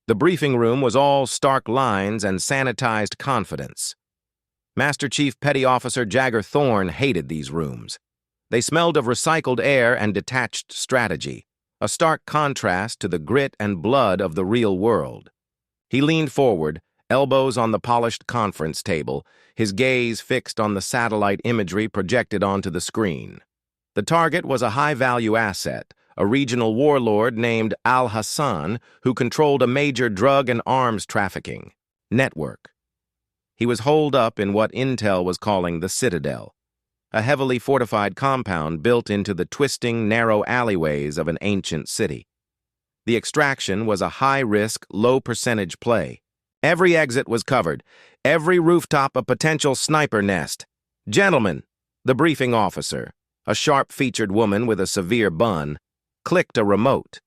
The briefing room was all stark lines and sanitized confidence. Master Chief Petty Officer Jagger Thorne hated these rooms. They smelled of recycled air and detached strategy, a stark contrast to the grit and blood of the real world. He leaned forward, elbows on the polished conference table, his gaze fixed on the satellite imagery projected onto the screen. The target was a high-value asset, a regional warlord named Al-Hassan who controlled a major drug and arms trafficking network. He was holed up in what Intel was calling the Citadel, a heavily fortified compound built into the twisting, narrow alleyways of an ancient city. The extraction was a high-risk, low-percentage play. Every exit was covered, every rooftop a potential sniper nest. "Gentlemen," the briefing officer, a sharp-featured woman with a severe bun, clicked a remote.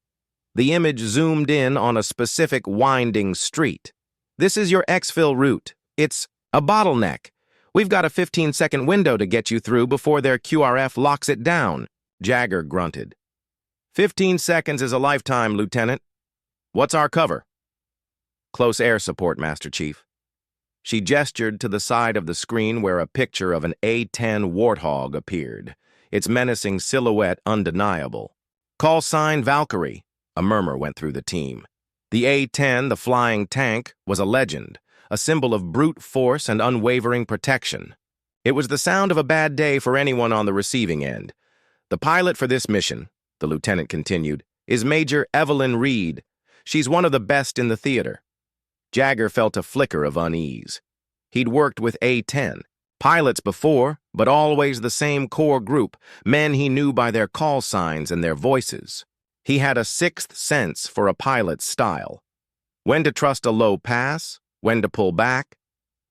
The image zoomed in on a specific winding street. "This is your exfil route. It's a bottleneck. We've got a 15-second window to get you through before their QRF locks it down," Jagger grunted. 15 seconds is a lifetime, Lieutenant. What's our cover?" "Close air support, Master Chief." She gestured to the side of the screen where a picture of an A-10 Warthog appeared, its menacing silhouette undeniable. "Call sign Valkyrie," a murmur went through the team. The A-10, the flying tank, was a legend, a symbol of brute force and unwavering protection. It was the sound of a bad day for anyone on the receiving end. "The pilot for this mission," the lieutenant continued, "is Major Evelyn Reed. She's one of the best in the theater." Jagger felt a flicker of unease. He'd worked with A-10 pilots before, but always the same core group, men he knew by their call signs and their voices. He had a sixth sense for a pilot's style. When to trust a low pass, when to pull back.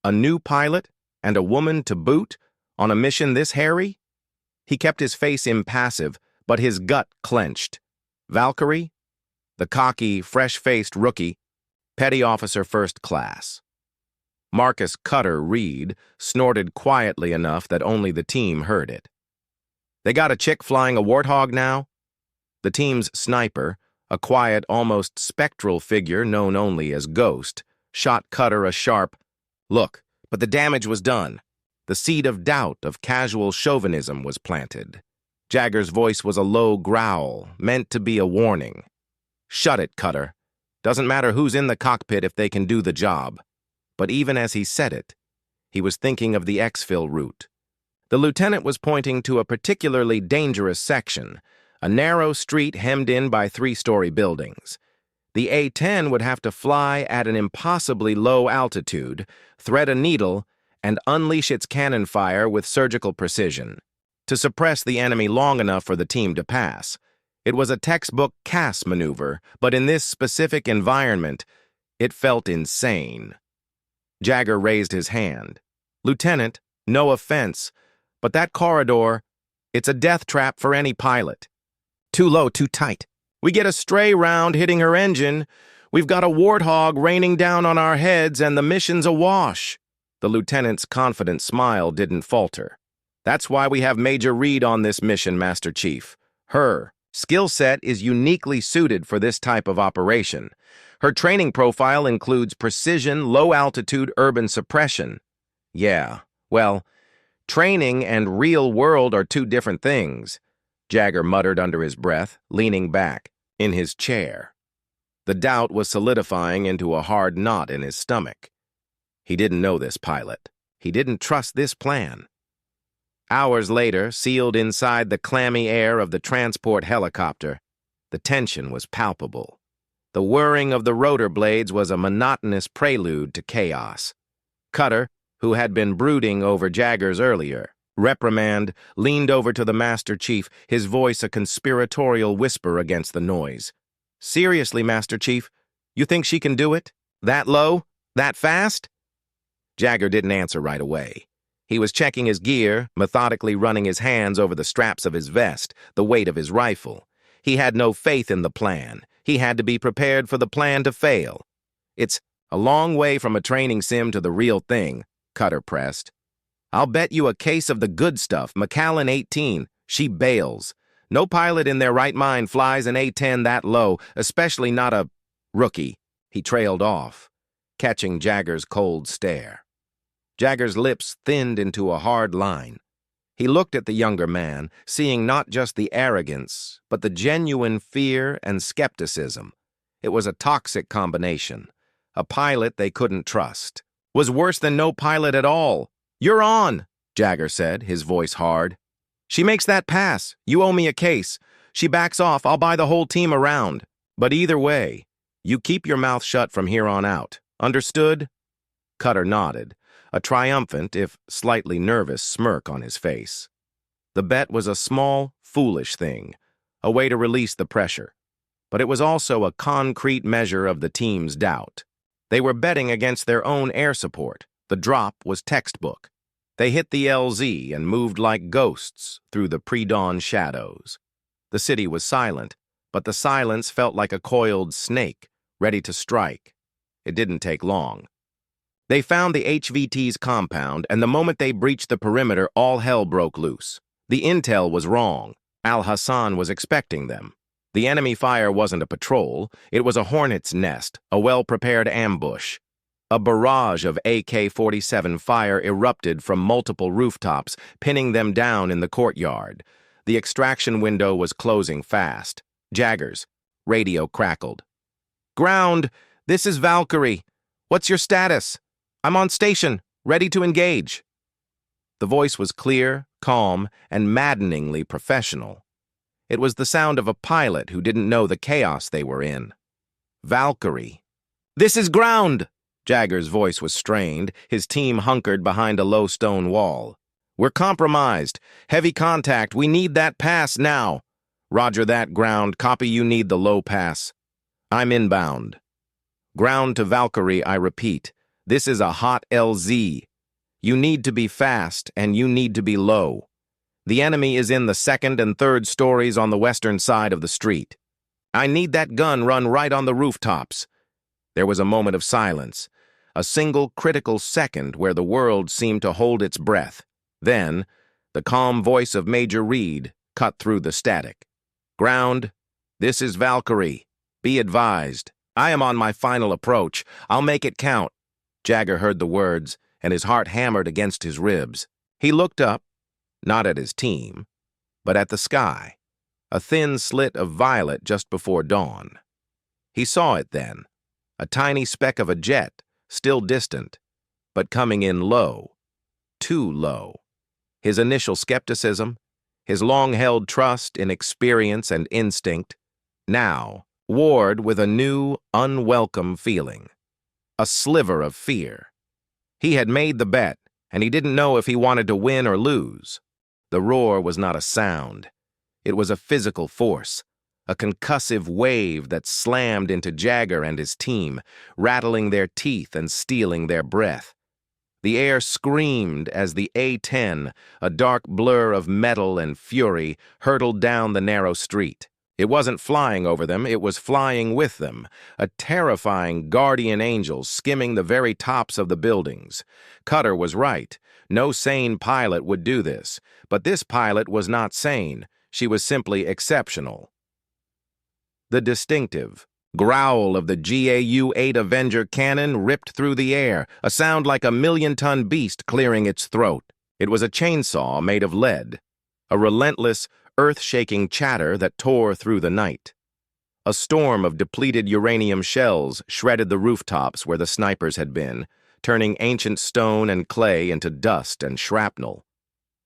A new pilot, and a woman to boot, on a mission this hairy? He kept his face impassive, but his gut clenched. Valkyrie? The cocky, fresh-faced rookie, Petty Officer First Class. Marcus Cutter Reed snorted quietly enough that only the team heard it. "They got a chick flying a Warthog now?" The team's sniper, a quiet, almost spectral figure known only as Ghost, shot Cutter a sharp, "Look, but the damage was done." The seed of doubt, of casual chauvinism was planted. Jagger's voice was a low growl, meant to be a warning. "Shut it, Cutter. Doesn't matter who's in the cockpit if they can do the job." But even as he said it, he was thinking of the exfil route. The lieutenant was pointing to a particularly dangerous section, a narrow street hemmed in by 3-story buildings. The A-10 would have to fly at an impossibly low altitude, thread a needle, and unleash its cannon fire with surgical precision to suppress the enemy long enough for the team to pass. It was a textbook CAS maneuver, but in this specific environment, it felt insane. Jagger raised his hand. "Lieutenant, no offense, but that corridor, it's a death trap for any pilot. Too low, too tight. We get a stray round hitting her engine, we've got a Warthog raining down on our heads, and the mission's a wash." The lieutenant's confident smile didn't falter. "That's why we have Major Reed on this mission, Master Chief. Her skill set is uniquely suited for this type of operation. Her training profile includes precision, low-altitude urban suppression." "Yeah, well, training and real world are two different things," Jagger muttered under his breath, leaning back in his chair. The doubt was solidifying into a hard knot in his stomach. He didn't know this pilot. He didn't trust this plan. Hours later, sealed inside the clammy air of the transport helicopter, the tension was palpable. The whirring of the rotor blades was a monotonous prelude to chaos. Cutter, who had been brooding over Jagger's earlier reprimand, leaned over to the Master Chief, his voice a conspiratorial whisper against the noise. "Seriously, Master Chief, you think she can do it? That low? That fast?" Jagger didn't answer right away. He was checking his gear, methodically running his hands over the straps of his vest, the weight of his rifle. He had no faith in the plan. He had to be prepared for the plan to fail. "It's a long way from a training sim to the real thing," Cutter pressed. "I'll bet you a case of the good stuff, McAllen 18. She bails. No pilot in their right mind flies an A-10 that low, especially not a rookie." He trailed off, catching Jagger's cold stare. Jagger's lips thinned into a hard line. He looked at the younger man, seeing not just the arrogance, but the genuine fear and skepticism. It was a toxic combination. A pilot they couldn't trust. Was worse than no pilot at all. "You're on," Jagger said, his voice hard. "She makes that pass. You owe me a case. She backs off. I'll buy the whole team around. But either way, you keep your mouth shut from here on out. Understood?" Cutter nodded, a triumphant, if slightly nervous, smirk on his face. The bet was a small, foolish thing, a way to release the pressure. But it was also a concrete measure of the team's doubt. They were betting against their own air support. The drop was textbook. They hit the LZ and moved like ghosts through the pre-dawn shadows. The city was silent, but the silence felt like a coiled snake, ready to strike. It didn't take long. They found the HVT's compound, and the moment they breached the perimeter, all hell broke loose. The intel was wrong. Al-Hassan was expecting them. The enemy fire wasn't a patrol. It was a hornet's nest, a well-prepared ambush. A barrage of AK-47 fire erupted from multiple rooftops, pinning them down in the courtyard. The extraction window was closing fast. Jagger's radio crackled. "Ground, this is Valkyrie. What's your status? I'm on station, ready to engage." The voice was clear, calm, and maddeningly professional. It was the sound of a pilot who didn't know the chaos they were in. "Valkyrie." "This is ground!" Jagger's voice was strained, his team hunkered behind a low stone wall. "We're compromised. Heavy contact. We need that pass now." "Roger that, ground. Copy, you need the low pass." "I'm inbound." "Ground to Valkyrie, I repeat. This is a hot LZ. You need to be fast, and you need to be low. The enemy is in the second and third stories on the western side of the street. I need that gun run right on the rooftops." There was a moment of silence, a single critical second where the world seemed to hold its breath. Then, the calm voice of Major Reed cut through the static. "Ground, this is Valkyrie. Be advised. I am on my final approach. I'll make it count." Jagger heard the words, and his heart hammered against his ribs. He looked up, not at his team, but at the sky, a thin slit of violet just before dawn. He saw it then, a tiny speck of a jet, still distant, but coming in low, too low. His initial skepticism, his long-held trust in experience and instinct, now warred with a new, unwelcome feeling, a sliver of fear. He had made the bet, and he didn't know if he wanted to win or lose. The roar was not a sound. It was a physical force, a concussive wave that slammed into Jagger and his team, rattling their teeth and stealing their breath. The air screamed as the A-10, a dark blur of metal and fury, hurtled down the narrow street. It wasn't flying over them, it was flying with them, a terrifying guardian angel skimming the very tops of the buildings. Cutter was right. No sane pilot would do this, but this pilot was not sane. She was simply exceptional. The distinctive growl of the GAU-8 Avenger cannon ripped through the air, a sound like a million-ton beast clearing its throat. It was a chainsaw made of lead, a relentless, earth-shaking chatter that tore through the night. A storm of depleted uranium shells shredded the rooftops where the snipers had been, turning ancient stone and clay into dust and shrapnel.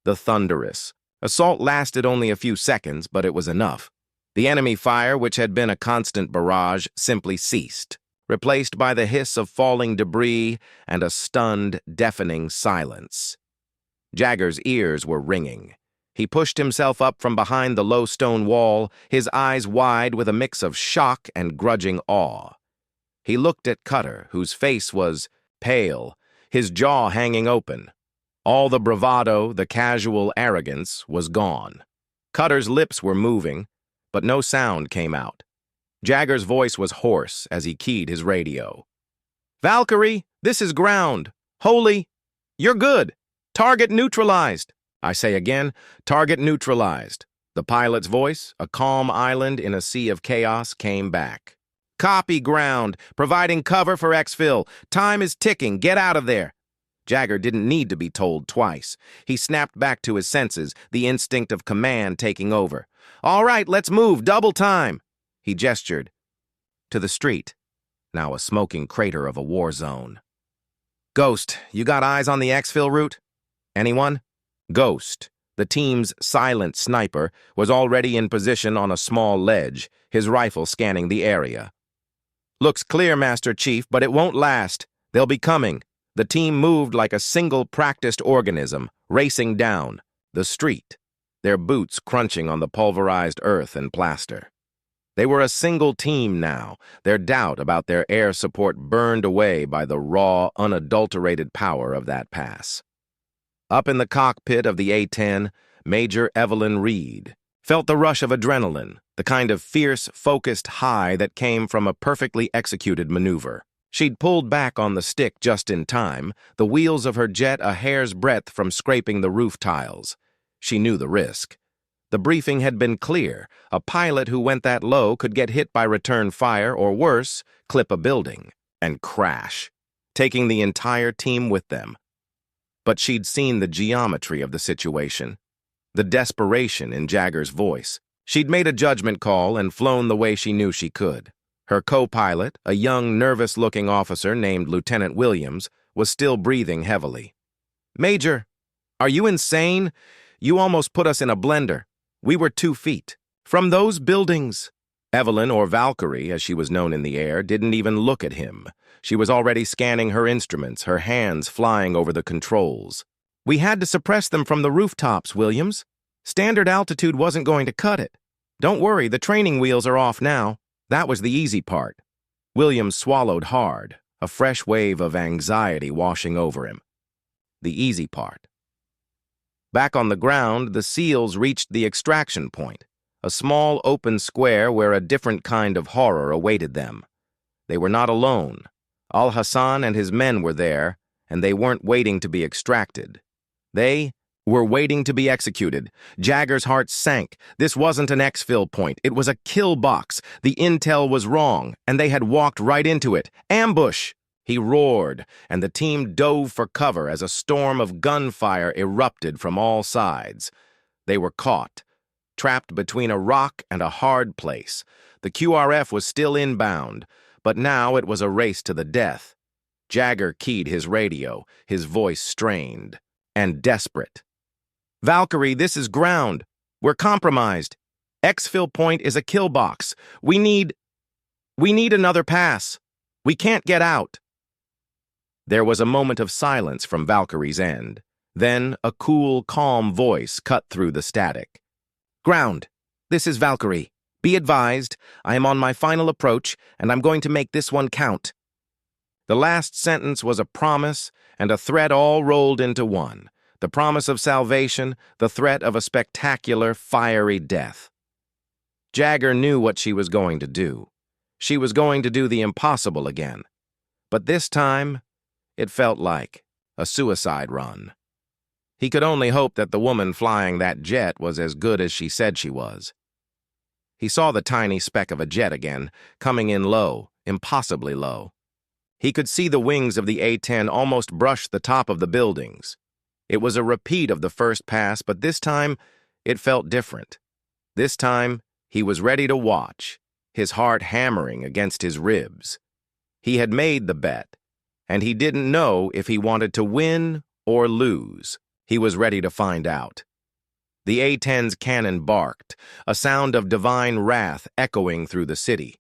The thunderous assault lasted only a few seconds, but it was enough. The enemy fire, which had been a constant barrage, simply ceased, replaced by the hiss of falling debris and a stunned, deafening silence. Jagger's ears were ringing. He pushed himself up from behind the low stone wall, his eyes wide with a mix of shock and grudging awe. He looked at Cutter, whose face was pale, his jaw hanging open. All the bravado, the casual arrogance, was gone. Cutter's lips were moving, but no sound came out. Jagger's voice was hoarse as he keyed his radio. "Valkyrie, this is ground. Holy, you're good. Target neutralized." I say again, target neutralized. The pilot's voice, a calm island in a sea of chaos, came back. Copy, ground. Providing cover for exfil. Time is ticking. Get out of there. Jagger didn't need to be told twice. He snapped back to his senses, the instinct of command taking over. All right, let's move. Double time. He gestured to the street, now a smoking crater of a war zone. Ghost, you got eyes on the exfil route? Anyone? Ghost, the team's silent sniper, was already in position on a small ledge, his rifle scanning the area. Looks clear, Master Chief, but it won't last. They'll be coming. The team moved like a single practiced organism, racing down the street, their boots crunching on the pulverized earth and plaster. They were a single team now, their doubt about their air support burned away by the raw, unadulterated power of that pass. Up in the cockpit of the A-10, Major Evelyn Reed felt the rush of adrenaline, the kind of fierce, focused high that came from a perfectly executed maneuver. She'd pulled back on the stick just in time, the wheels of her jet a hair's breadth from scraping the roof tiles. She knew the risk. The briefing had been clear. A pilot who went that low could get hit by return fire or worse, clip a building and crash, taking the entire team with them. But she'd seen the geometry of the situation, the desperation in Jagger's voice. She'd made a judgment call and flown the way she knew she could. Her co-pilot, a young, nervous-looking officer named Lieutenant Williams, was still breathing heavily. Major, are you insane? You almost put us in a blender. We were 2 feet. From those buildings. Evelyn, or Valkyrie, as she was known in the air, didn't even look at him. She was already scanning her instruments, her hands flying over the controls. We had to suppress them from the rooftops, Williams. Standard altitude wasn't going to cut it. Don't worry, the training wheels are off now. That was the easy part. Williams swallowed hard, a fresh wave of anxiety washing over him. The easy part. Back on the ground, the SEALs reached the extraction point, a small open square where a different kind of horror awaited them. They were not alone. Al-Hassan and his men were there, and they weren't waiting to be extracted. They were waiting to be executed. Jagger's heart sank. This wasn't an exfil point. It was a kill box. The intel was wrong, and they had walked right into it. Ambush! He roared, and the team dove for cover as a storm of gunfire erupted from all sides. They were caught, trapped between a rock and a hard place. The QRF was still inbound, but now it was a race to the death. Jagger keyed his radio, his voice strained and desperate. Valkyrie, this is ground. We're compromised. Exfil point is a kill box. We need another pass. We can't get out. There was a moment of silence from Valkyrie's end. Then a cool, calm voice cut through the static. Ground, this is Valkyrie. Be advised, I am on my final approach, and I'm going to make this one count. The last sentence was a promise and a threat all rolled into one. The promise of salvation, the threat of a spectacular, fiery death. Jagger knew what she was going to do. She was going to do the impossible again. But this time, it felt like a suicide run. He could only hope that the woman flying that jet was as good as she said she was. He saw the tiny speck of a jet again, coming in low, impossibly low. He could see the wings of the A-10 almost brush the top of the buildings. It was a repeat of the first pass, but this time, it felt different. This time, he was ready to watch, his heart hammering against his ribs. He had made the bet, and he didn't know if he wanted to win or lose. He was ready to find out. The A-10's cannon barked, a sound of divine wrath echoing through the city.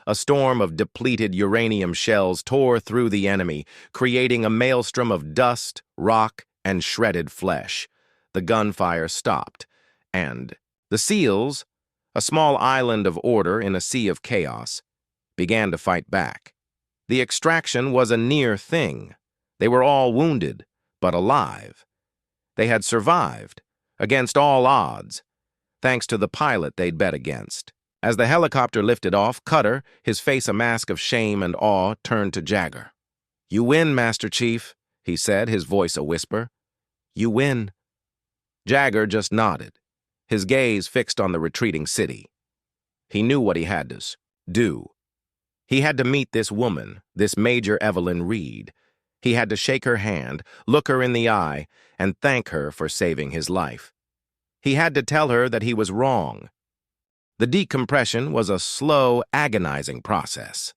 A storm of depleted uranium shells tore through the enemy, creating a maelstrom of dust, rock, and shredded flesh. The gunfire stopped, and the SEALs, a small island of order in a sea of chaos, began to fight back. The extraction was a near thing. They were all wounded, but alive. They had survived, against all odds, thanks to the pilot they'd bet against. As the helicopter lifted off, Cutter, his face a mask of shame and awe, turned to Jagger. "You win, Master Chief," he said, his voice a whisper. "You win." Jagger just nodded, his gaze fixed on the retreating city. He knew what he had to do. He had to meet this woman, this Major Evelyn Reed. He had to shake her hand, look her in the eye, and thank her for saving his life. He had to tell her that he was wrong. The decompression was a slow, agonizing process.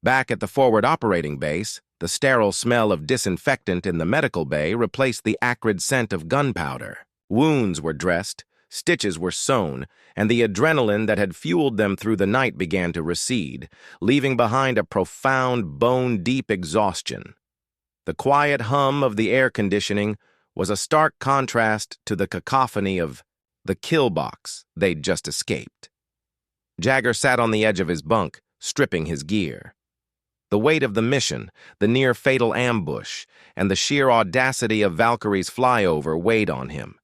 Back at the forward operating base, the sterile smell of disinfectant in the medical bay replaced the acrid scent of gunpowder. Wounds were dressed, stitches were sewn, and the adrenaline that had fueled them through the night began to recede, leaving behind a profound, bone-deep exhaustion. The quiet hum of the air conditioning was a stark contrast to the cacophony of the kill box they'd just escaped. Jagger sat on the edge of his bunk, stripping his gear. The weight of the mission, the near-fatal ambush, and the sheer audacity of Valkyrie's flyover weighed on him.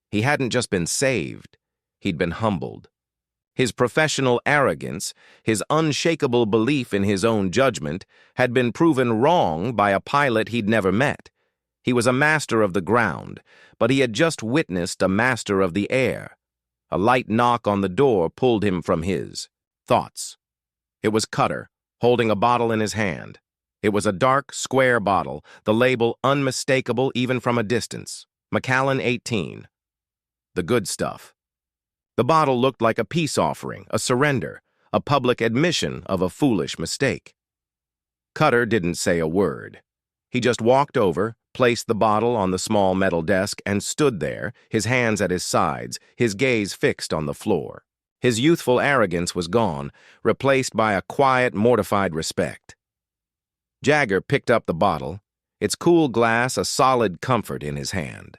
He hadn't just been saved, he'd been humbled. His professional arrogance, his unshakable belief in his own judgment, had been proven wrong by a pilot he'd never met. He was a master of the ground, but he had just witnessed a master of the air. A light knock on the door pulled him from his thoughts. It was Cutter, holding a bottle in his hand. It was a dark, square bottle, the label unmistakable even from a distance. Macallan A-10. The good stuff. The bottle looked like a peace offering, a surrender, a public admission of a foolish mistake. Cutter didn't say a word. He just walked over, placed the bottle on the small metal desk, and stood there, his hands at his sides, his gaze fixed on the floor. His youthful arrogance was gone, replaced by a quiet, mortified respect. Jagger picked up the bottle, its cool glass a solid comfort in his hand.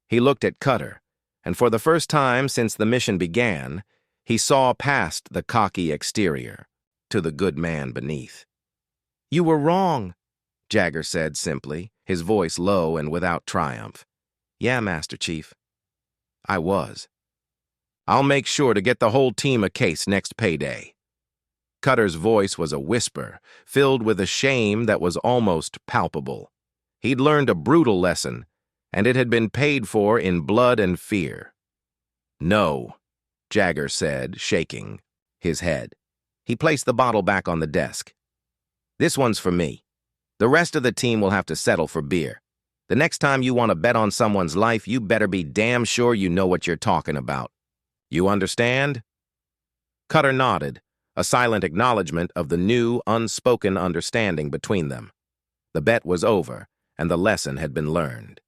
He looked at Cutter, and for the first time since the mission began, he saw past the cocky exterior to the good man beneath. "You were wrong," Jagger said simply, his voice low and without triumph. "Yeah, Master Chief. I was. I'll make sure to get the whole team a case next payday." Cutter's voice was a whisper, filled with a shame that was almost palpable. He'd learned a brutal lesson, and it had been paid for in blood and fear. "No," Jagger said, shaking his head. He placed the bottle back on the desk. "This one's for me. The rest of the team will have to settle for beer. The next time you want to bet on someone's life, you better be damn sure you know what you're talking about. You understand?" Cutter nodded, a silent acknowledgement of the new, unspoken understanding between them. The bet was over, and the lesson had been learned.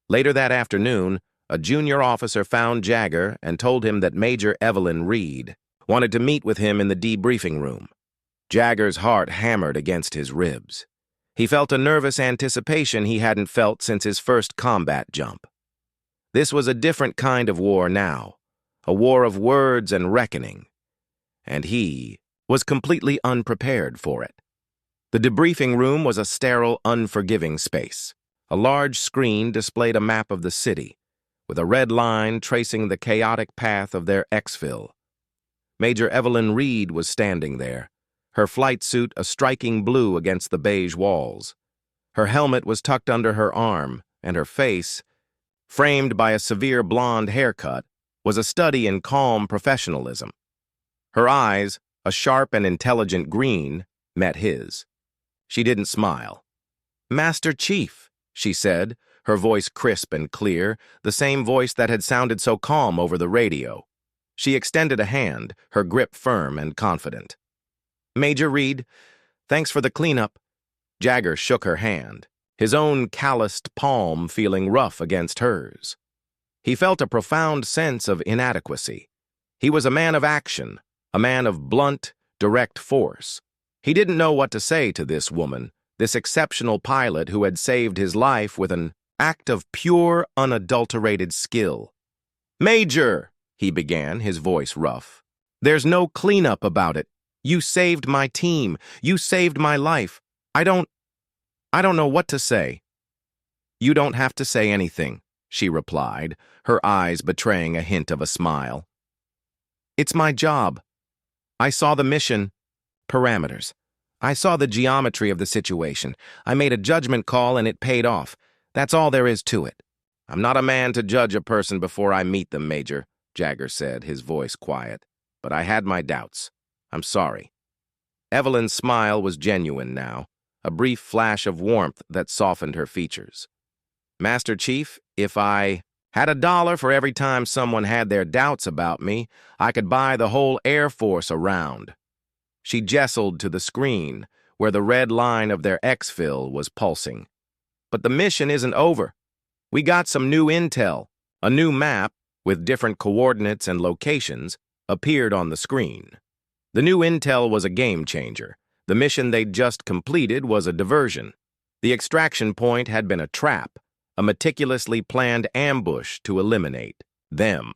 Later that afternoon, a junior officer found Jagger and told him that Major Evelyn Reed wanted to meet with him in the debriefing room. Jagger's heart hammered against his ribs. He felt a nervous anticipation he hadn't felt since his first combat jump. This was a different kind of war now, a war of words and reckoning, and he was completely unprepared for it. The debriefing room was a sterile, unforgiving space. A large screen displayed a map of the city, with a red line tracing the chaotic path of their exfil. Major Evelyn Reed was standing there, her flight suit a striking blue against the beige walls. Her helmet was tucked under her arm, and her face, framed by a severe blonde haircut, was a study in calm professionalism. Her eyes, a sharp and intelligent green, met his. She didn't smile. "Master Chief," she said, her voice crisp and clear, the same voice that had sounded so calm over the radio. She extended a hand, her grip firm and confident. "Major Reed, thanks for the cleanup." Jagger shook her hand, his own calloused palm feeling rough against hers. He felt a profound sense of inadequacy. He was a man of action, a man of blunt, direct force. He didn't know what to say to this woman, this exceptional pilot who had saved his life with an act of pure, unadulterated skill. "Major," he began, his voice rough, "there's no cleanup about it. You saved my team. You saved my life. I don't know what to say." "You don't have to say anything," she replied, her eyes betraying a hint of a smile. "It's my job. I saw the mission parameters. I saw the geometry of the situation. I made a judgment call and it paid off. That's all there is to it." "I'm not a man to judge a person before I meet them, Major," Jagger said, his voice quiet. "But I had my doubts. I'm sorry." Evelyn's smile was genuine now, a brief flash of warmth that softened her features. Master Chief, if I had $1 for every time someone had their doubts about me, I could buy the whole Air Force around. She gessled to the screen, where the red line of their exfil was pulsing. But the mission isn't over. We got some new intel. A new map, with different coordinates and locations, appeared on the screen. The new intel was a game changer. The mission they'd just completed was a diversion. The extraction point had been a trap, a meticulously planned ambush to eliminate them.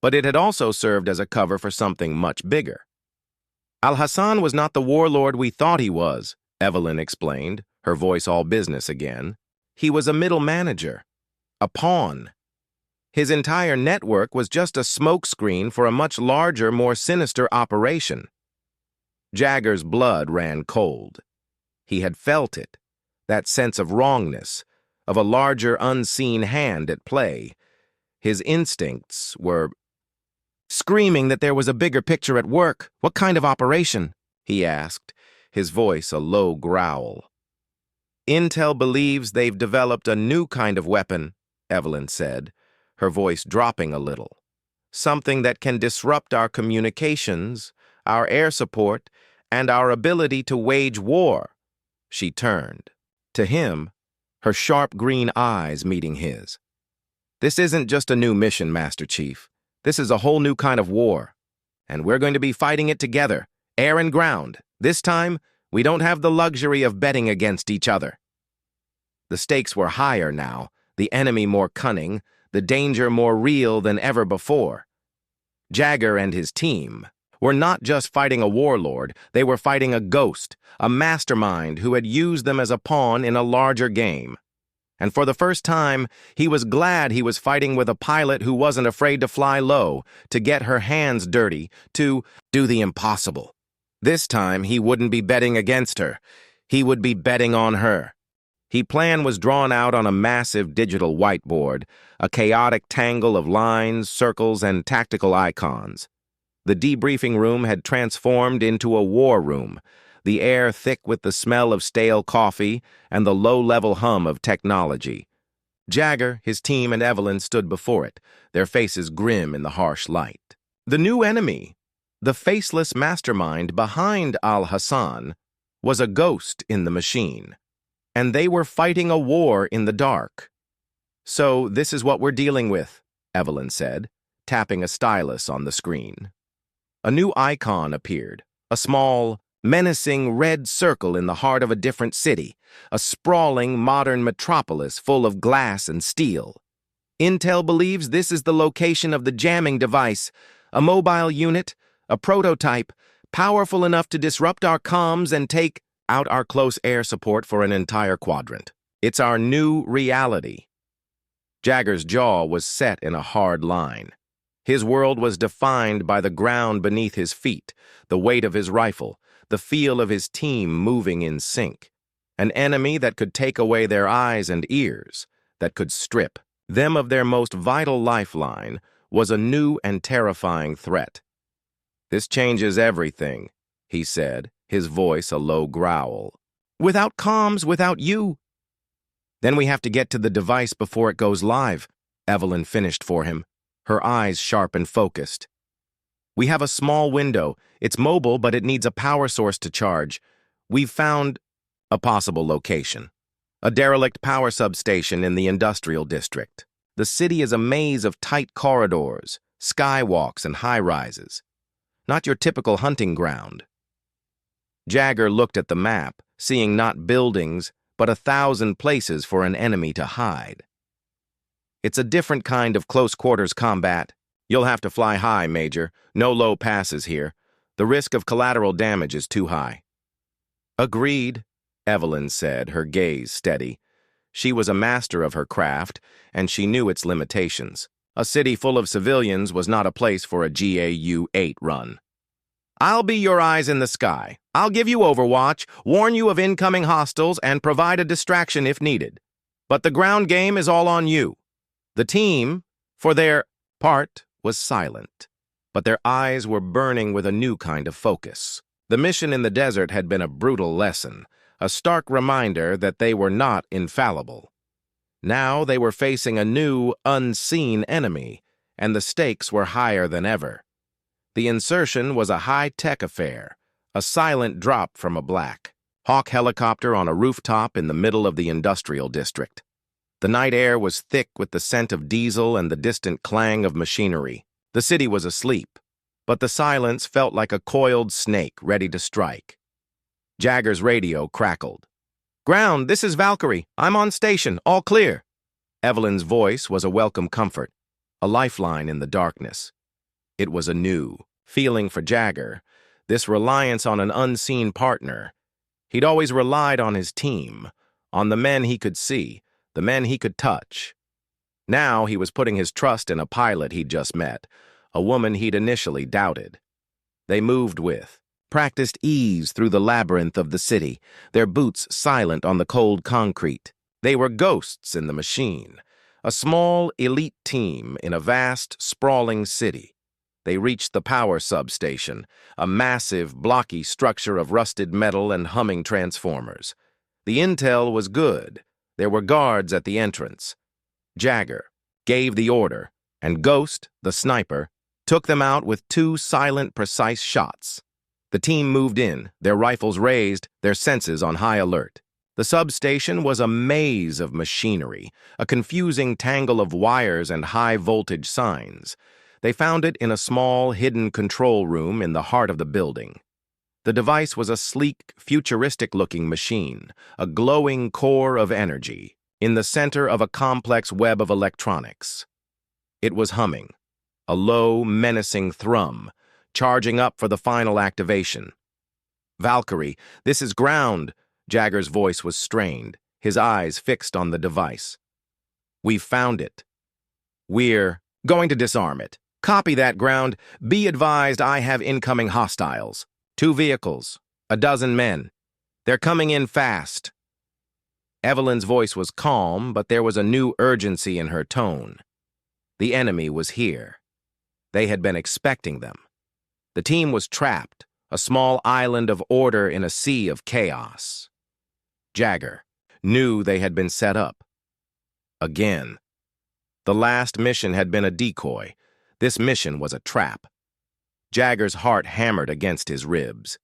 But it had also served as a cover for something much bigger. Al-Hassan was not the warlord we thought he was, Evelyn explained, her voice all business again. He was a middle manager, a pawn. His entire network was just a smokescreen for a much larger, more sinister operation. Jagger's blood ran cold. He had felt it, that sense of wrongness, of a larger unseen hand at play. His instincts were screaming that there was a bigger picture at work. What kind of operation? He asked, his voice a low growl. Intel believes they've developed a new kind of weapon, Evelyn said, her voice dropping a little. Something that can disrupt our communications, our air support, and our ability to wage war. She turned. To him, her sharp green eyes meeting his. This isn't just a new mission, Master Chief. This is a whole new kind of war. And we're going to be fighting it together, air and ground. This time, we don't have the luxury of betting against each other. The stakes were higher now, the enemy more cunning, the danger more real than ever before. Jagger and his team were not just fighting a warlord, they were fighting a ghost, a mastermind who had used them as a pawn in a larger game. And for the first time, he was glad he was fighting with a pilot who wasn't afraid to fly low, to get her hands dirty, to do the impossible. This time, he wouldn't be betting against her. He would be betting on her. His plan was drawn out on a massive digital whiteboard, a chaotic tangle of lines, circles, and tactical icons. The debriefing room had transformed into a war room, the air thick with the smell of stale coffee and the low-level hum of technology. Jagger, his team, and Evelyn stood before it, their faces grim in the harsh light. The new enemy, the faceless mastermind behind Al-Hassan, was a ghost in the machine, and they were fighting a war in the dark. So this is what we're dealing with, Evelyn said, tapping a stylus on the screen. A new icon appeared, a small, menacing red circle in the heart of a different city, a sprawling modern metropolis full of glass and steel. Intel believes this is the location of the jamming device, a mobile unit, a prototype, powerful enough to disrupt our comms and take out our close air support for an entire quadrant. It's our new reality. Jagger's jaw was set in a hard line. His world was defined by the ground beneath his feet, the weight of his rifle, the feel of his team moving in sync. An enemy that could take away their eyes and ears, that could strip them of their most vital lifeline, was a new and terrifying threat. This changes everything, he said, his voice a low growl. Without comms, without you. Then we have to get to the device before it goes live, Evelyn finished for him, her eyes sharp and focused. We have a small window. It's mobile, but it needs a power source to charge. We've found a possible location. A derelict power substation in the industrial district. The city is a maze of tight corridors, skywalks, and high-rises. Not your typical hunting ground. Jagger looked at the map, seeing not buildings, but 1,000 places for an enemy to hide. It's a different kind of close-quarters combat. You'll have to fly high, Major. No low passes here. The risk of collateral damage is too high. Agreed, Evelyn said, her gaze steady. She was a master of her craft, and she knew its limitations. A city full of civilians was not a place for a GAU-8 run. I'll be your eyes in the sky. I'll give you overwatch, warn you of incoming hostiles, and provide a distraction if needed. But the ground game is all on you. The team, for their part, was silent, but their eyes were burning with a new kind of focus. The mission in the desert had been a brutal lesson, a stark reminder that they were not infallible. Now they were facing a new, unseen enemy, and the stakes were higher than ever. The insertion was a high-tech affair, a silent drop from a Black Hawk helicopter on a rooftop in the middle of the industrial district. The night air was thick with the scent of diesel and the distant clang of machinery. The city was asleep, but the silence felt like a coiled snake ready to strike. Jagger's radio crackled. "Ground, this is Valkyrie. I'm on station, all clear." Evelyn's voice was a welcome comfort, a lifeline in the darkness. It was a new feeling for Jagger, this reliance on an unseen partner. He'd always relied on his team, on the men he could see, the men he could touch. Now he was putting his trust in a pilot he'd just met, a woman he'd initially doubted. They moved with practiced ease through the labyrinth of the city, their boots silent on the cold concrete. They were ghosts in the machine, a small, elite team in a vast, sprawling city. They reached the power substation, a massive, blocky structure of rusted metal and humming transformers. The intel was good. There were guards at the entrance. Jagger gave the order, and Ghost, the sniper, took them out with 2 silent, precise shots. The team moved in, their rifles raised, their senses on high alert. The substation was a maze of machinery, a confusing tangle of wires and high-voltage signs. They found it in a small, hidden control room in the heart of the building. The device was a sleek, futuristic-looking machine, a glowing core of energy, in the center of a complex web of electronics. It was humming, a low, menacing thrum, charging up for the final activation. "Valkyrie, this is ground." Jagger's voice was strained, his eyes fixed on the device. "We've found it. We're going to disarm it. Copy that, ground. Be advised I have incoming hostiles. 2 vehicles, a dozen men. They're coming in fast." Evelyn's voice was calm, but there was a new urgency in her tone. The enemy was here. They had been expecting them. The team was trapped, a small island of order in a sea of chaos. Jagger knew they had been set up. Again. The last mission had been a decoy. This mission was a trap. Jagger's heart hammered against his ribs.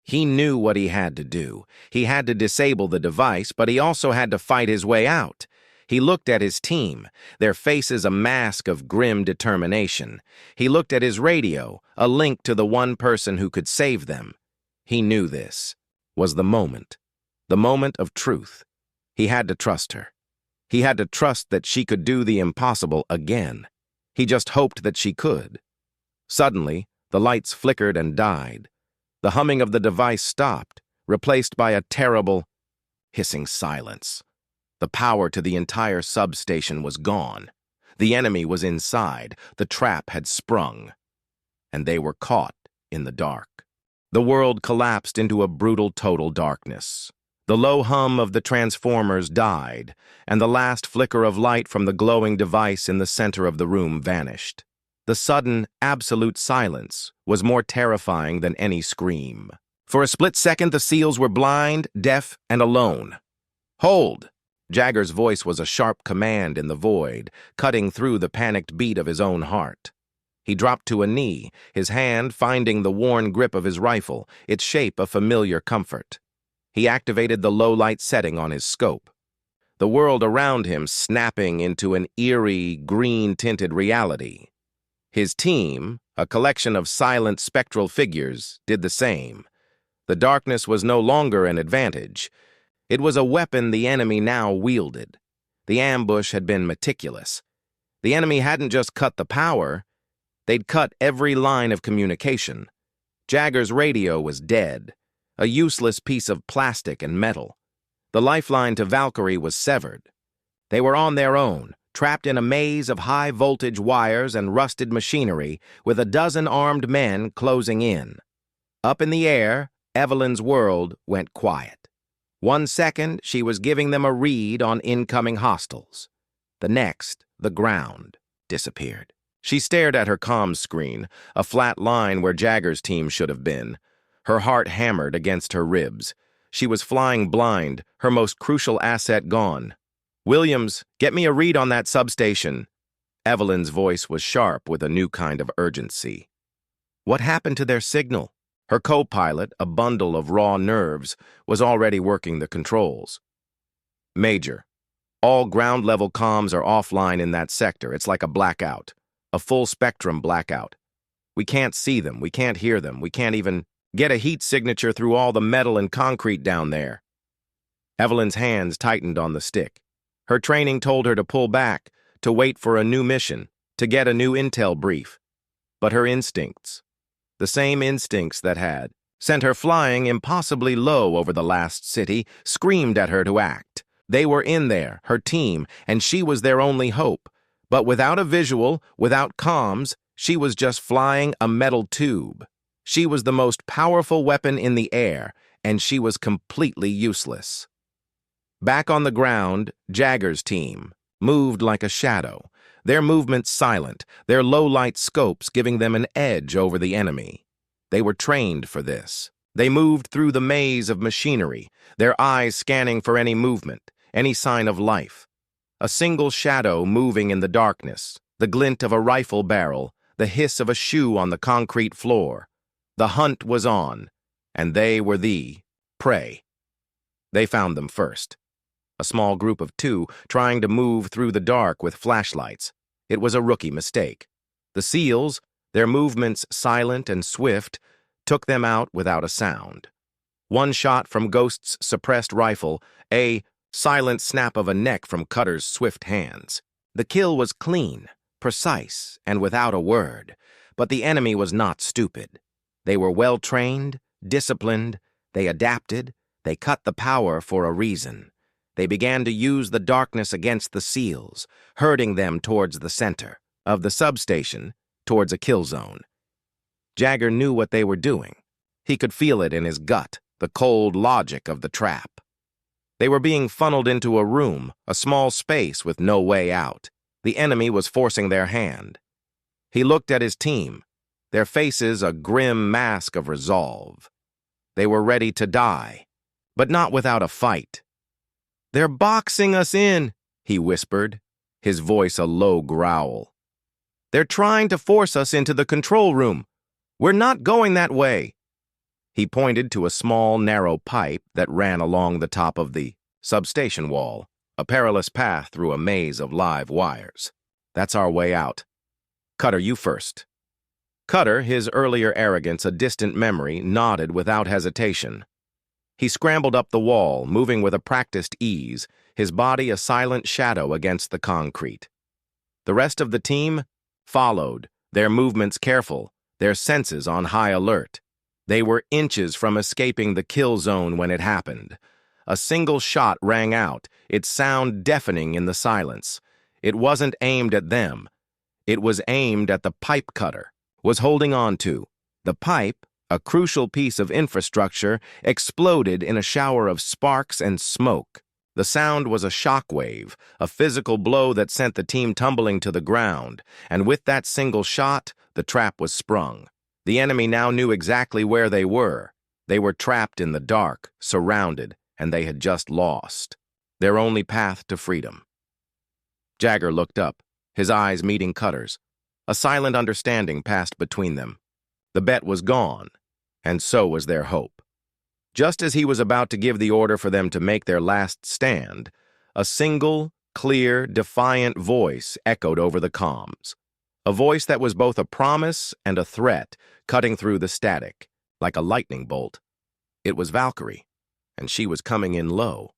He knew what he had to do. He had to disable the device, but he also had to fight his way out. He looked at his team, their faces a mask of grim determination. He looked at his radio, a link to the one person who could save them. He knew this was the moment of truth. He had to trust her. He had to trust that she could do the impossible again. He just hoped that she could. Suddenly, the lights flickered and died. The humming of the device stopped, replaced by a terrible, hissing silence. The power to the entire substation was gone. The enemy was inside. The trap had sprung. And they were caught in the dark. The world collapsed into a brutal total darkness. The low hum of the transformers died, and the last flicker of light from the glowing device in the center of the room vanished. The sudden, absolute silence was more terrifying than any scream. For a split second, the SEALs were blind, deaf, and alone. "Hold!" Jagger's voice was a sharp command in the void, cutting through the panicked beat of his own heart. He dropped to a knee, his hand finding the worn grip of his rifle, its shape a familiar comfort. He activated the low-light setting on his scope. The world around him snapping into an eerie, green-tinted reality. His team, a collection of silent spectral figures, did the same. The darkness was no longer an advantage. It was a weapon the enemy now wielded. The ambush had been meticulous. The enemy hadn't just cut the power, they'd cut every line of communication. Jagger's radio was dead, a useless piece of plastic and metal. The lifeline to Valkyrie was severed. They were on their own, trapped in a maze of high-voltage wires and rusted machinery, with a dozen armed men closing in. Up in the air, Evelyn's world went quiet. 1 second, she was giving them a read on incoming hostiles. The next, the ground disappeared. She stared at her comms screen, a flat line where Jagger's team should have been. Her heart hammered against her ribs. She was flying blind, her most crucial asset gone. "Williams, get me a read on that substation." Evelyn's voice was sharp with a new kind of urgency. What happened to their signal? Her co-pilot, a bundle of raw nerves, was already working the controls. "Major, all ground-level comms are offline in that sector. It's like a blackout, a full-spectrum blackout. We can't see them, we can't hear them, we can't even get a heat signature through all the metal and concrete down there." Evelyn's hands tightened on the stick. Her training told her to pull back, to wait for a new mission, to get a new intel brief. But her instincts, the same instincts that had sent her flying impossibly low over the last city, screamed at her to act. They were in there, her team, and she was their only hope. But without a visual, without comms, she was just flying a metal tube. She was the most powerful weapon in the air, and she was completely useless. Back on the ground, Jagger's team moved like a shadow, their movements silent, their low-light scopes giving them an edge over the enemy. They were trained for this. They moved through the maze of machinery, their eyes scanning for any movement, any sign of life. A single shadow moving in the darkness, the glint of a rifle barrel, the hiss of a shoe on the concrete floor. The hunt was on, and they were the prey. They found them first. A small group of two trying to move through the dark with flashlights. It was a rookie mistake. The SEALs, their movements silent and swift, took them out without a sound. One shot from Ghost's suppressed rifle, a silent snap of a neck from Cutter's swift hands. The kill was clean, precise, and without a word, but the enemy was not stupid. They were well-trained, disciplined, they adapted, they cut the power for a reason. They began to use the darkness against the SEALs, herding them towards the center of the substation, towards a kill zone. Jagger knew what they were doing. He could feel it in his gut, the cold logic of the trap. They were being funneled into a room, a small space with no way out. The enemy was forcing their hand. He looked at his team, their faces a grim mask of resolve. They were ready to die, but not without a fight. "They're boxing us in," he whispered, his voice a low growl. "They're trying to force us into the control room. We're not going that way." He pointed to a small, narrow pipe that ran along the top of the substation wall, a perilous path through a maze of live wires. "That's our way out. Cutter, you first." Cutter, his earlier arrogance a distant memory, nodded without hesitation. He scrambled up the wall, moving with a practiced ease, his body a silent shadow against the concrete. The rest of the team followed, their movements careful, their senses on high alert. They were inches from escaping the kill zone when it happened. A single shot rang out, its sound deafening in the silence. It wasn't aimed at them. It was aimed at the pipe Cutter was holding on to. The pipe, a crucial piece of infrastructure, exploded in a shower of sparks and smoke. The sound was a shockwave, a physical blow that sent the team tumbling to the ground, and with that single shot, the trap was sprung. The enemy now knew exactly where they were. They were trapped in the dark, surrounded, and they had just lost. Their only path to freedom. Jagger looked up, his eyes meeting Cutter's. A silent understanding passed between them. The bet was gone, and so was their hope. Just as he was about to give the order for them to make their last stand, a single, clear, defiant voice echoed over the comms. A voice that was both a promise and a threat, cutting through the static, like a lightning bolt. It was Valkyrie, and she was coming in low.